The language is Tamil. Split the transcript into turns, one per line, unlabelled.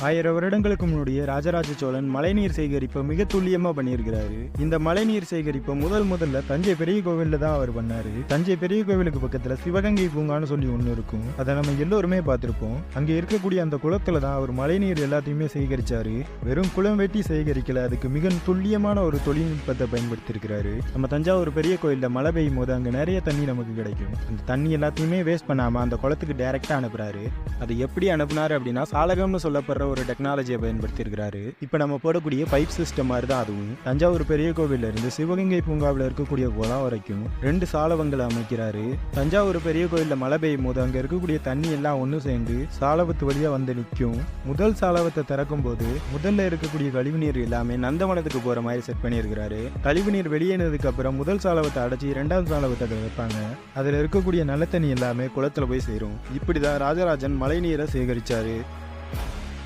1000 வருடங்களுக்கு முன்னாடியே ராஜராஜ சோழன் மழைநீர் சேகரிப்பை மிக துல்லியமா பண்ணியிருக்கிறாரு. இந்த மழைநீர் சேகரிப்பை முதல்ல தஞ்சை பெரிய கோவில்ல தான் அவர் பண்ணாரு. தஞ்சை பெரிய கோவிலுக்கு பக்கத்துல சிவகங்கை பூங்கான்னு சொல்லி ஒண்ணு இருக்கும். அதை நம்ம எல்லோருமே பார்த்திருப்போம். அங்க இருக்கக்கூடிய அந்த குளத்துல தான் அவர் மழைநீர் எல்லாத்தையுமே சேகரிச்சாரு. வெறும் குளம் வெட்டி சேகரிக்கல, அதுக்கு மிக துல்லியமான ஒரு தொழில்நுட்பத்தை பயன்படுத்தியிருக்கிறாரு. நம்ம தஞ்சாவூர் பெரிய கோயில்ல மழை பெய்யும் போது அங்க நிறைய தண்ணி நமக்கு கிடைக்கும். அந்த தண்ணி எல்லாத்தையுமே வேஸ்ட் பண்ணாம அந்த குளத்துக்கு டைரக்டா அனுப்புறாரு. அது எப்படி அனுப்புனாரு அப்படின்னா சாலகம்னு சொல்லப்படுற ஒரு டெக்னாலஜியை பயன்படுத்தியிருக்கிறாரு. இப்போ நம்ம போடக்கூடிய பைப் சிஸ்டம் மாதிரி தான் அதுவும். தஞ்சாவூர் பெரிய கோவில்ல இருந்து சிவகங்கை பூங்காவில் இருக்கக்கூடிய குளம் வரைக்கும் 2 சாலவங்களை அமைக்கிறாரு. தஞ்சாவூர் பெரிய கோவில்ல மழை பெய்யும் போது அங்க இருக்கக்கூடிய தண்ணி எல்லாம் ஒன்று சேர்ந்து சாலவத்து வழியா வந்து நிற்கும். முதல் சாலவத்தை திறக்கும் போது முதல்ல இருக்கக்கூடிய கழிவுநீர் எல்லாமே நந்தவனத்துக்கு போற மாதிரி செட் பண்ணியிருக்கிறாரு. கழிவுநீர் வெளியேனதுக்கு அப்புறம் முதல் சாலவத்தை அடைச்சி 2வது சாலவத்தை வைப்பாங்க. அதுல இருக்கக்கூடிய நல்ல தண்ணி எல்லாமே குளத்துல போய் சேரும். இப்படிதான் ராஜராஜன் மழை நீரை சேகரிச்சாரு.